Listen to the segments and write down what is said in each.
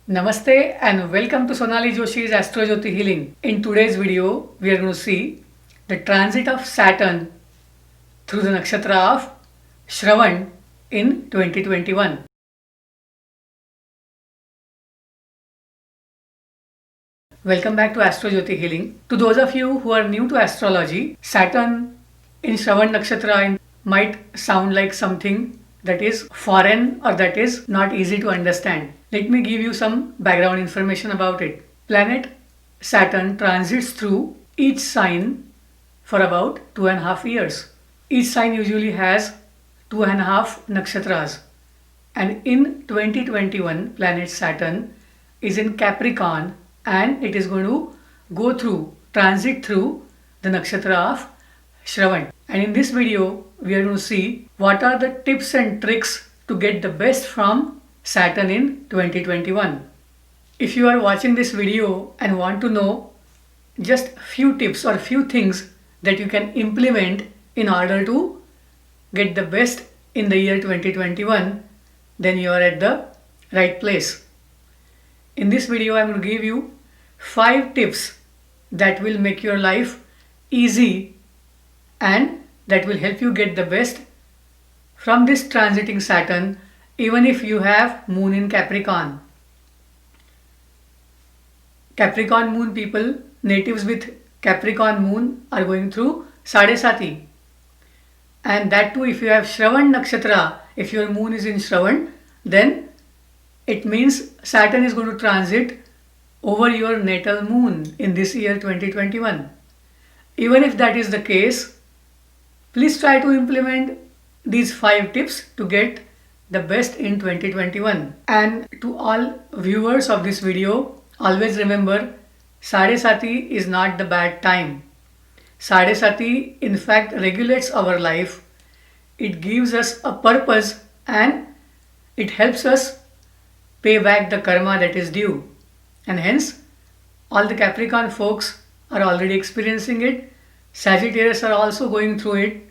Namaste and welcome to Sonali Joshi's Astrology Healing. In today's video, we are going to see the transit of Saturn through the nakshatra of Shravan in 2021. Welcome back to Astrology Healing. To those of you who are new to astrology, Saturn in Shravan nakshatra might sound like something that is foreign or that is not easy to understand. Let me give you some background information about it. Planet Saturn transits through each sign for about 2.5 years. Each sign usually has 2.5 nakshatras. And in 2021, planet Saturn is in Capricorn and it is going to transit through the nakshatra of Shravan. And in this video, we are going to see what are the tips and tricks to get the best from Saturn in 2021. If you are watching this video and want to know just few tips or few things that you can implement in order to get the best in the year 2021, then you are at the right place. In this video, I am going to give you 5 tips that will make your life easy and that will help you get the best from this transiting Saturn, even if you have moon in Capricorn. Capricorn moon people, natives with Capricorn moon are going through Sadesati. And that too, if you have Shravan nakshatra, if your moon is in Shravan, then it means Saturn is going to transit over your natal moon in this year 2021. Even if that is the case, please try to implement these 5 tips to get the best in 2021. And to all viewers of this video, always remember, Sadesati is not the bad time. Sadesati in fact regulates our life. It gives us a purpose and it helps us pay back the karma that is due. And hence, all the Capricorn folks are already experiencing it. Sagittarius are also going through it.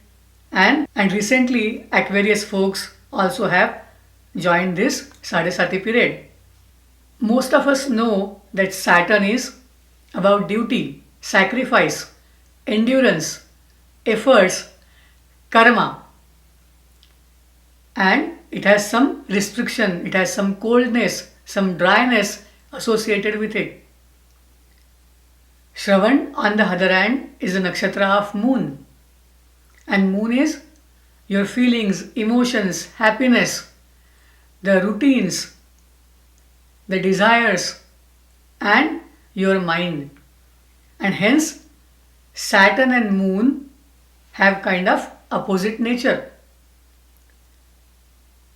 And recently, Aquarius folks also have joined this Sadesati period. Most of us know that Saturn is about duty, sacrifice, endurance, efforts, karma. And it has some restriction, it has some coldness, some dryness associated with it. Shravan, on the other hand, is the nakshatra of moon. And moon is your feelings, emotions, happiness, the routines, the desires, and your mind. And hence, Saturn and moon have kind of opposite nature.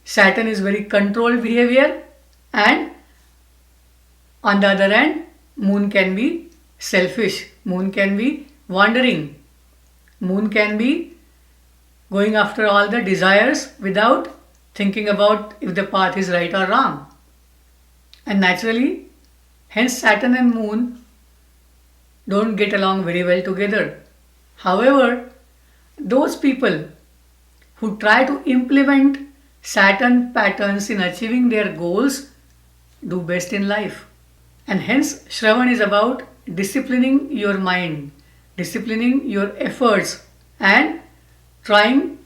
Saturn is very controlled behavior, and on the other hand, moon can be selfish, moon can be wandering, moon can be going after all the desires without thinking about if the path is right or wrong. And naturally, hence Saturn and moon don't get along very well together. However, those people who try to implement Saturn patterns in achieving their goals do best in life. And hence, Shravan is about disciplining your mind, disciplining your efforts, and trying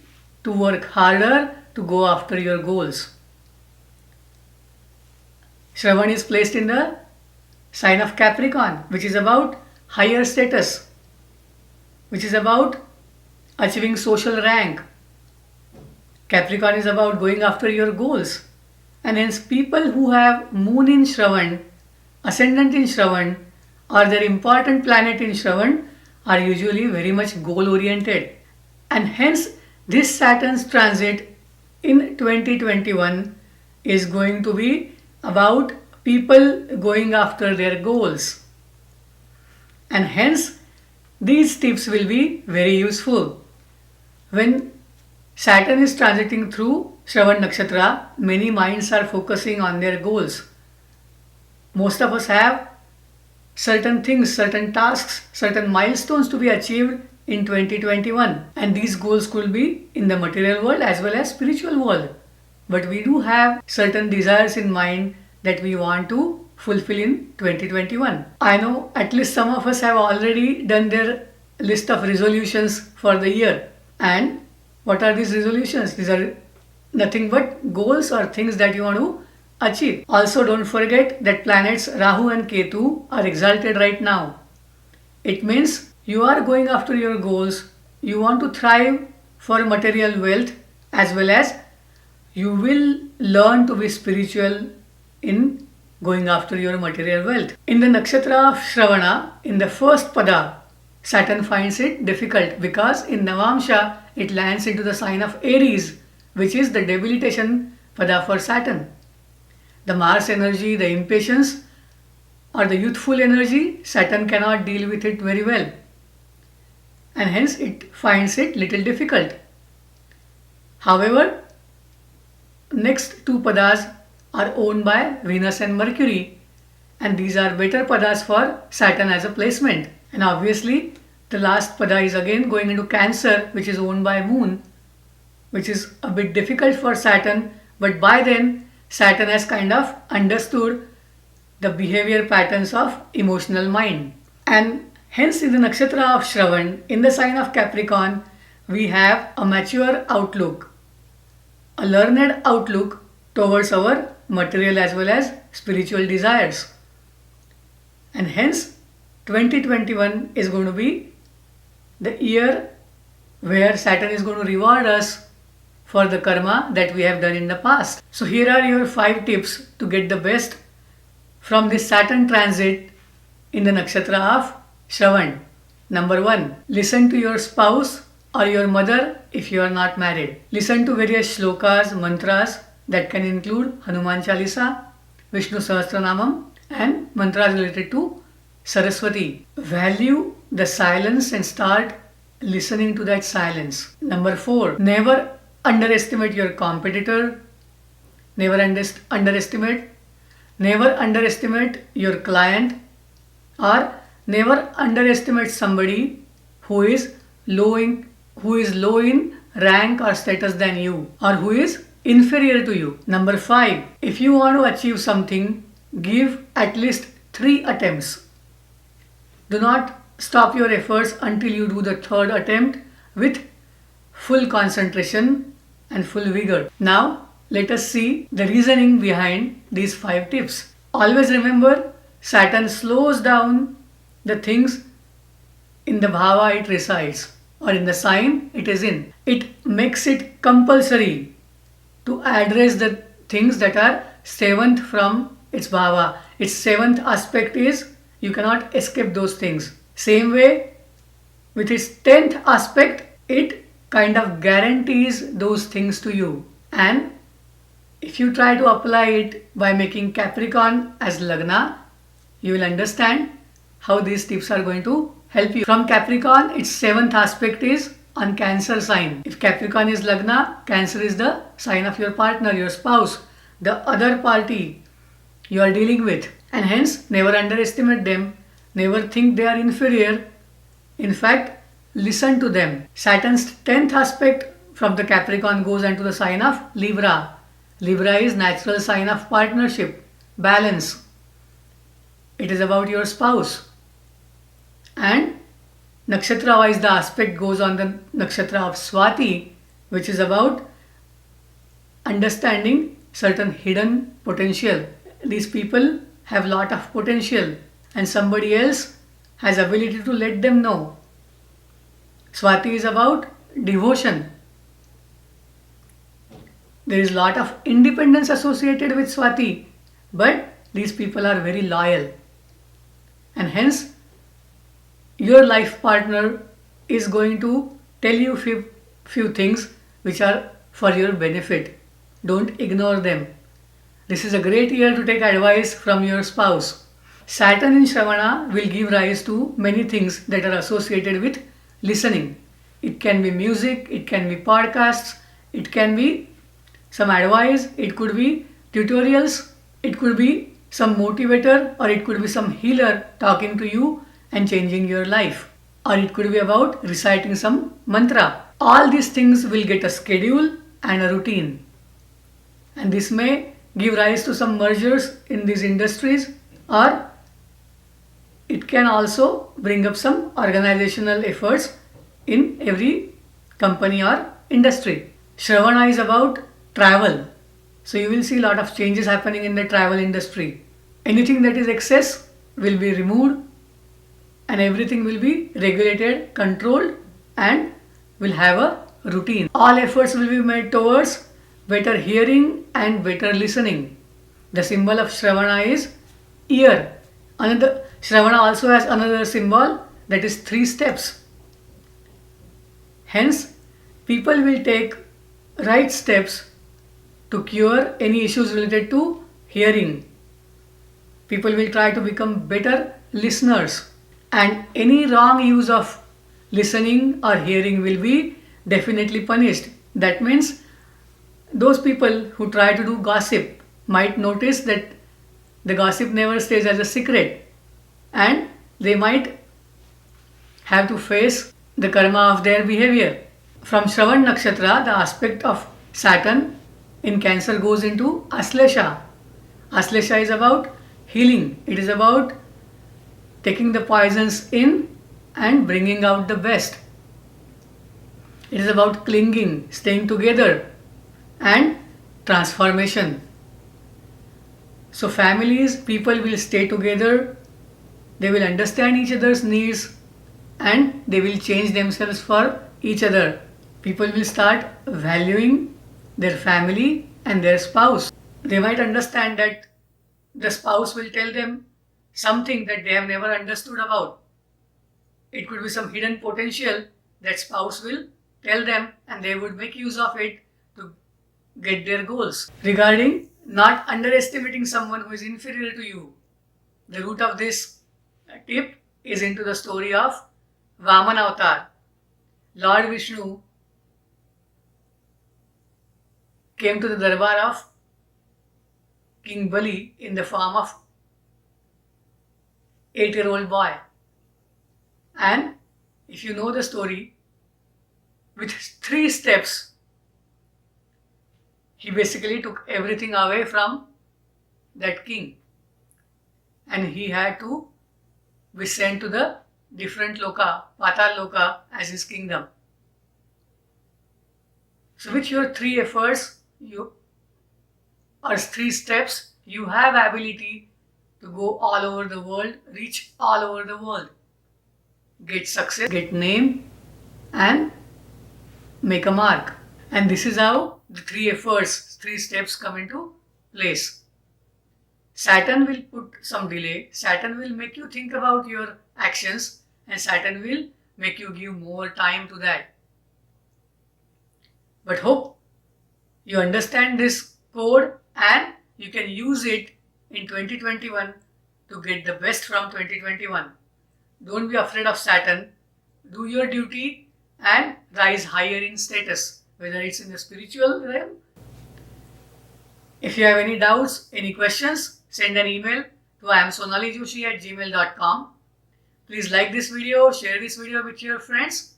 to work harder to go after your goals. Shravan is placed in the sign of Capricorn, which is about higher status, which is about achieving social rank. Capricorn is about going after your goals. And hence people who have moon in Shravan, ascendant in Shravan, or their important planet in Shravan are usually very much goal oriented. And hence this Saturn's transit in 2021 is going to be about people going after their goals. And hence these tips will be very useful. When Saturn is transiting through Shravan nakshatra, many minds are focusing on their goals. Most of us have certain things, certain tasks, certain milestones to be achieved in 2021. And these goals could be in the material world as well as spiritual world. But we do have certain desires in mind that we want to fulfill in 2021. I know at least some of us have already done their list of resolutions for the year. And what are these resolutions? These are nothing but goals or things that you want to achieve. Also, don't forget that planets Rahu and Ketu are exalted right now. It means you are going after your goals, you want to thrive for material wealth, as well as you will learn to be spiritual in going after your material wealth. In the nakshatra of Shravana, in the first pada, Saturn finds it difficult because in Navamsha it lands into the sign of Aries, which is the debilitation pada for Saturn. The Mars energy, the impatience, or the youthful energy, Saturn cannot deal with it very well, and hence it finds it little difficult. However, next two padas are owned by Venus and Mercury, and these are better padas for Saturn as a placement. And obviously, the last pada is again going into Cancer, which is owned by Moon, which is a bit difficult for Saturn, but by then Saturn has kind of understood the behavior patterns of emotional mind. And hence in the nakshatra of Shravan, in the sign of Capricorn, we have a mature outlook, a learned outlook towards our material as well as spiritual desires. And hence 2021 is going to be the year where Saturn is going to reward us for the karma that we have done in the past. So here are your 5 tips to get the best from this Saturn transit in the nakshatra of Shravan. Number 1, listen to your spouse or your mother if you are not married. Listen to various shlokas, mantras that can include Hanuman Chalisa, Vishnu Sahasranamam, and mantras related to Saraswati. Value the silence and start listening to that silence. Number 4, never underestimate your competitor. Never underestimate your client, or never underestimate somebody who is low in rank or status than you, or who is inferior to you. Number 5, if you want to achieve something, give at least 3 attempts. Do not stop your efforts until you do the 3rd attempt with full concentration and full vigor. Now, let us see the reasoning behind these 5 tips. Always remember, Saturn slows down the things in the bhava it resides, or in the sign it is in. It makes it compulsory to address the things that are 7th from its bhava. Its 7th aspect is you cannot escape those things. Same way, with its 10th aspect, it kind of guarantees those things to you. And if you try to apply it by making Capricorn as Lagna, you will understand how these tips are going to help you. From Capricorn, its 7th aspect is on Cancer sign. If Capricorn is Lagna, Cancer is the sign of your partner, your spouse, the other party you are dealing with. And hence, never underestimate them, never think they are inferior. In fact, listen to them. Saturn's 10th aspect from the Capricorn goes into the sign of Libra. Libra is natural sign of partnership, balance. It is about your spouse. And nakshatra wise, the aspect goes on the nakshatra of Swati, which is about understanding certain hidden potential. These people have lot of potential and somebody else has ability to let them know. Swati is about devotion. There is lot of independence associated with Swati, but these people are very loyal. And hence, your life partner is going to tell you few things which are for your benefit. Don't ignore them. This is a great year to take advice from your spouse. Saturn in Shravana will give rise to many things that are associated with listening. It can be music, it can be podcasts, it can be some advice, it could be tutorials, it could be some motivator, or it could be some healer talking to you and changing your life. Or it could be about reciting some mantra. All these things will get a schedule and a routine. And this may give rise to some mergers in these industries, or it can also bring up some organizational efforts in every company or industry. Shravana is about travel. So you will see a lot of changes happening in the travel industry. Anything that is excess will be removed and everything will be regulated, controlled, and will have a routine. All efforts will be made towards better hearing and better listening. The symbol of Shravana is ear. Another Shravana also has another symbol, that is 3 steps. Hence, people will take right steps to cure any issues related to hearing. People will try to become better listeners, and any wrong use of listening or hearing will be definitely punished. That means those people who try to do gossip might notice that the gossip never stays as a secret, and they might have to face the karma of their behavior. From Shravan nakshatra, the aspect of Saturn in Cancer goes into Aslesha. Aslesha is about healing. It is about taking the poisons in and bringing out the best. It is about clinging, staying together, and transformation. So families, people will stay together, they will understand each other's needs, and they will change themselves for each other. People will start valuing their family and their spouse. They might understand that the spouse will tell them something that they have never understood about. It could be some hidden potential that spouse will tell them, and they would make use of it to get their goals. Regarding not underestimating someone who is inferior to you, the root of this tip is into the story of Vaman Avatar. Lord Vishnu came to the darbar of King Bali in the form of 8-year-old boy. And if you know the story, with 3 steps, he basically took everything away from that king, and he had to be sent to the different loka, Patal Loka, as his kingdom. So with your 3 efforts, or 3 steps, you have ability to go all over the world, reach all over the world, get success, get name, and make a mark. And this is how the 3 efforts, 3 steps come into place. Saturn will put some delay. Saturn will make you think about your actions, and Saturn will make you give more time to that. But hope you understand this code and you can use it in 2021 to get the best from 2021. Don't be afraid of Saturn. Do your duty and rise higher in status, whether it's in the spiritual realm. If you have any doubts, any questions, send an email to iamsonalijoshi@gmail.com. Please like this video, share this video with your friends,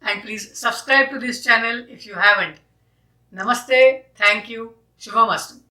and please subscribe to this channel if you haven't. Namaste, thank you, Shubhamastu.